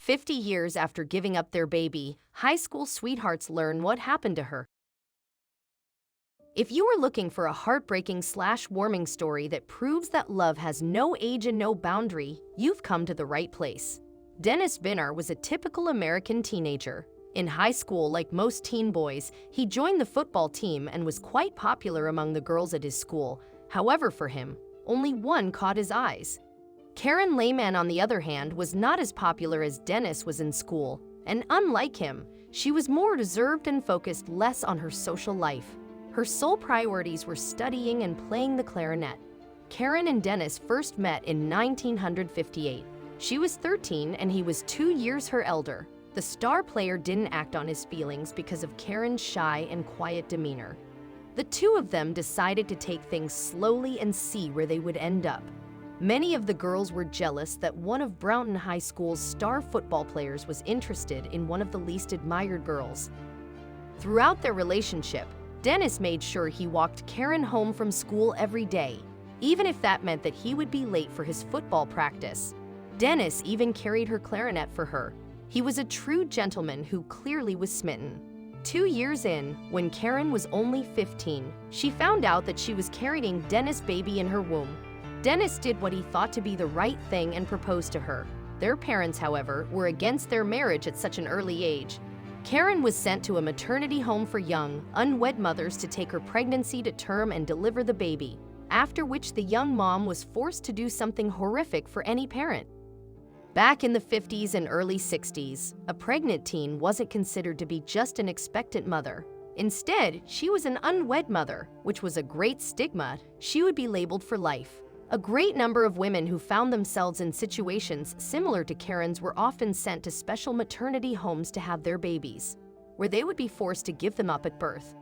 50 years after giving up their baby, high school sweethearts learn what happened to her. If you are looking for a heartbreaking/warming story that proves that love has no age and no boundary, you've come to the right place. Dennis Vinnar was a typical American teenager. In high school, like most teen boys, he joined the football team and was quite popular among the girls at his school. However, for him, only one caught his eyes. Karen Lehman, on the other hand, was not as popular as Dennis was in school, and unlike him, she was more reserved and focused less on her social life. Her sole priorities were studying and playing the clarinet. Karen and Dennis first met in 1958. She was 13 and he was 2 years her elder. The star player didn't act on his feelings because of Karen's shy and quiet demeanor. The two of them decided to take things slowly and see where they would end up. Many of the girls were jealous that one of Brownton High School's star football players was interested in one of the least admired girls. Throughout their relationship, Dennis made sure he walked Karen home from school every day, even if that meant that he would be late for his football practice. Dennis even carried her clarinet for her. He was a true gentleman who clearly was smitten. 2 years in, when Karen was only 15, she found out that she was carrying Dennis' baby in her womb. Dennis did what he thought to be the right thing and proposed to her. Their parents, however, were against their marriage at such an early age. Karen was sent to a maternity home for young, unwed mothers to take her pregnancy to term and deliver the baby, after which the young mom was forced to do something horrific for any parent. Back in the 50s and early 60s, a pregnant teen wasn't considered to be just an expectant mother. Instead, she was an unwed mother, which was a great stigma. She would be labeled for life. A great number of women who found themselves in situations similar to Karen's were often sent to special maternity homes to have their babies, where they would be forced to give them up at birth.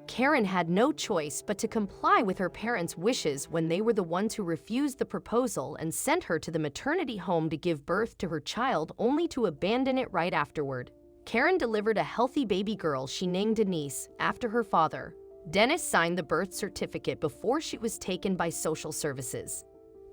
Karen had no choice but to comply with her parents' wishes when they were the ones who refused the proposal and sent her to the maternity home to give birth to her child, only to abandon it right afterward. Karen delivered a healthy baby girl she named Denise, after her father. Dennis signed the birth certificate before she was taken by social services.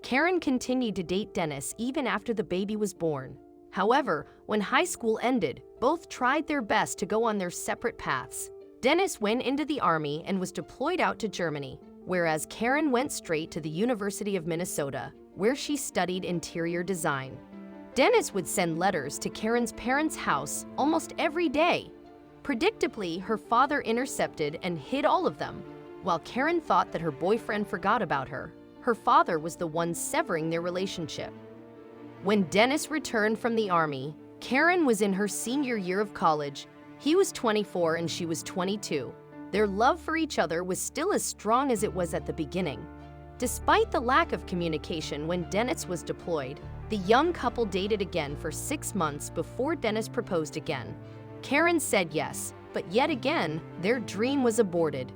Karen continued to date Dennis even after the baby was born. However, when high school ended, both tried their best to go on their separate paths. Dennis went into the Army and was deployed out to Germany, whereas Karen went straight to the University of Minnesota, where she studied interior design. Dennis would send letters to Karen's parents' house almost every day. Predictably, her father intercepted and hid all of them. While Karen thought that her boyfriend forgot about her, her father was the one severing their relationship. When Dennis returned from the Army, Karen was in her senior year of college. He was 24 and she was 22. Their love for each other was still as strong as it was at the beginning. Despite the lack of communication when Dennis was deployed, the young couple dated again for 6 months before Dennis proposed again. Karen said yes, but yet again, their dream was aborted.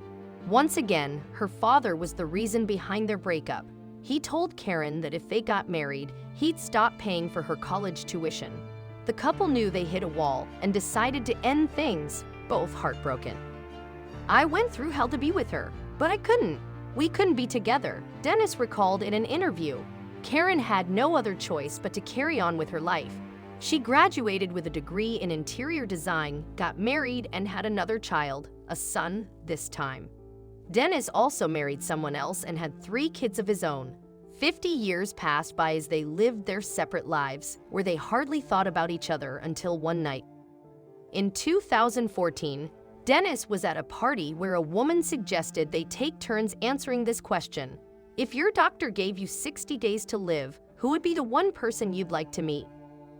Once again, her father was the reason behind their breakup. He told Karen that if they got married, he'd stop paying for her college tuition. The couple knew they hit a wall and decided to end things, both heartbroken. "I went through hell to be with her, but I couldn't. We couldn't be together," Dennis recalled in an interview. Karen had no other choice but to carry on with her life. She graduated with a degree in interior design, got married, and had another child, a son this time. Dennis also married someone else and had 3 kids of his own. 50 years passed by as they lived their separate lives, where they hardly thought about each other until one night. In 2014, Dennis was at a party where a woman suggested they take turns answering this question: if your doctor gave you 60 days to live, who would be the one person you'd like to meet?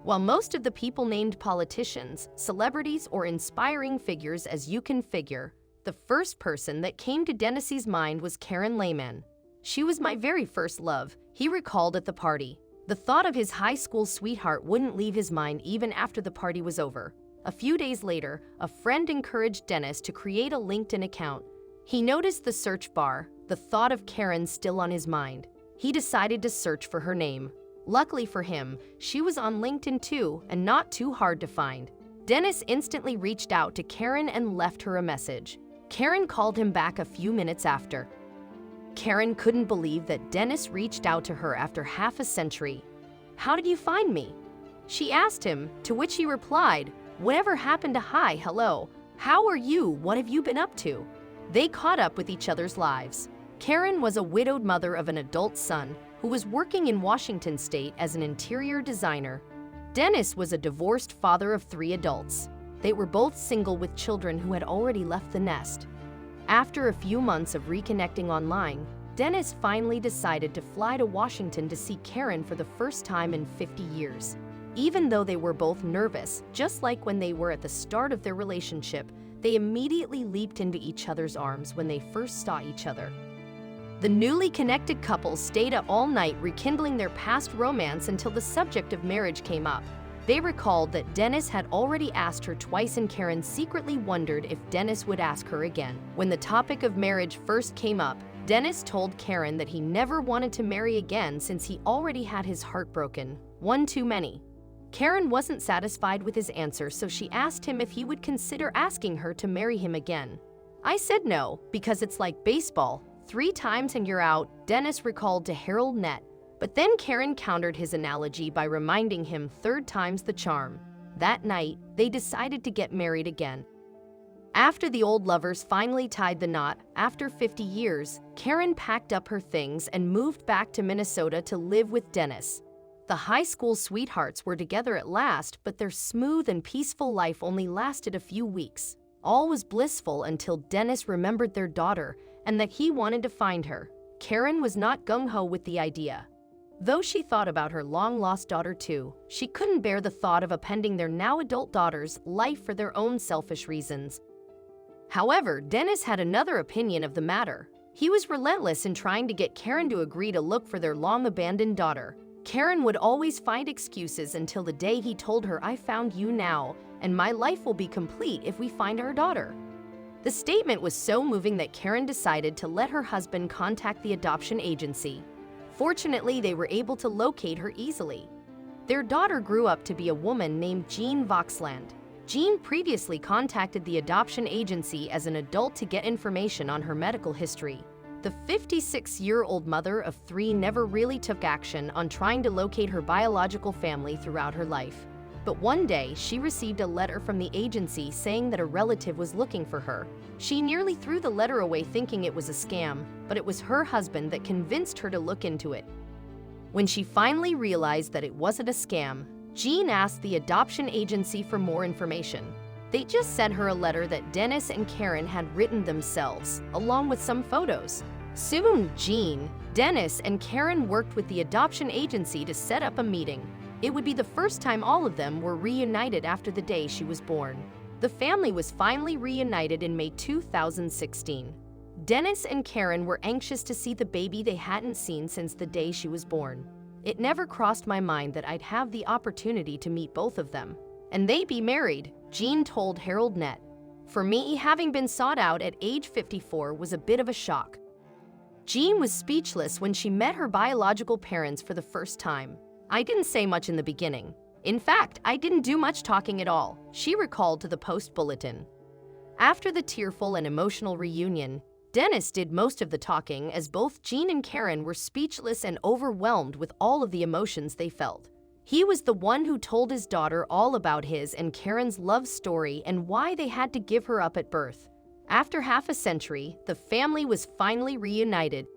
While most of the people named politicians, celebrities, or inspiring figures, as you can figure, the first person that came to Dennis's mind was Karen Lehman. "She was my very first love," he recalled at the party. The thought of his high school sweetheart wouldn't leave his mind even after the party was over. A few days later, a friend encouraged Dennis to create a LinkedIn account. He noticed the search bar, the thought of Karen still on his mind. He decided to search for her name. Luckily for him, she was on LinkedIn too, and not too hard to find. Dennis instantly reached out to Karen and left her a message. Karen called him back a few minutes after. Karen couldn't believe that Dennis reached out to her after half a century. "How did you find me?" She asked him, to which he replied, "Whatever happened to hi, hello? How are you? What have you been up to?" They caught up with each other's lives. Karen was a widowed mother of an adult son who was working in Washington state as an interior designer. Dennis was a divorced father of 3 adults. They were both single with children who had already left the nest. After a few months of reconnecting online, Dennis finally decided to fly to Washington to see Karen for the first time in 50 years. Even though they were both nervous, just like when they were at the start of their relationship, they immediately leaped into each other's arms when they first saw each other. The newly connected couple stayed up all night rekindling their past romance until the subject of marriage came up. They recalled that Dennis had already asked her twice and Karen secretly wondered if Dennis would ask her again. When the topic of marriage first came up, Dennis told Karen that he never wanted to marry again since he already had his heart broken, one too many. Karen wasn't satisfied with his answer, so she asked him if he would consider asking her to marry him again. "I said no, because it's like baseball. 3 times and you're out," Dennis recalled to Herald Net. But then Karen countered his analogy by reminding him 3rd time's the charm. That night, they decided to get married again. After the old lovers finally tied the knot, after 50 years, Karen packed up her things and moved back to Minnesota to live with Dennis. The high school sweethearts were together at last, but their smooth and peaceful life only lasted a few weeks. All was blissful until Dennis remembered their daughter and that he wanted to find her. Karen was not gung-ho with the idea. Though she thought about her long-lost daughter too, she couldn't bear the thought of appending their now-adult daughter's life for their own selfish reasons. However, Dennis had another opinion of the matter. He was relentless in trying to get Karen to agree to look for their long-abandoned daughter. Karen would always find excuses until the day he told her, "I found you now, and my life will be complete if we find our daughter." The statement was so moving that Karen decided to let her husband contact the adoption agency. Fortunately, they were able to locate her easily. Their daughter grew up to be a woman named Jean Voxland. Jean previously contacted the adoption agency as an adult to get information on her medical history. The 56-year-old mother of 3 never really took action on trying to locate her biological family throughout her life. But one day, she received a letter from the agency saying that a relative was looking for her. She nearly threw the letter away thinking it was a scam, but it was her husband that convinced her to look into it. When she finally realized that it wasn't a scam, Jean asked the adoption agency for more information. They just sent her a letter that Dennis and Karen had written themselves, along with some photos. Soon, Jean, Dennis, and Karen worked with the adoption agency to set up a meeting. It would be the first time all of them were reunited after the day she was born. The family was finally reunited in May 2016. Dennis and Karen were anxious to see the baby they hadn't seen since the day she was born. "It never crossed my mind that I'd have the opportunity to meet both of them. And they'd be married," Jean told Herald Net. "For me, having been sought out at age 54 was a bit of a shock." Jean was speechless when she met her biological parents for the first time. "I didn't say much in the beginning. In fact, I didn't do much talking at all," she recalled to the Post Bulletin. After the tearful and emotional reunion, Dennis did most of the talking as both Jean and Karen were speechless and overwhelmed with all of the emotions they felt. He was the one who told his daughter all about his and Karen's love story and why they had to give her up at birth. After half a century, the family was finally reunited.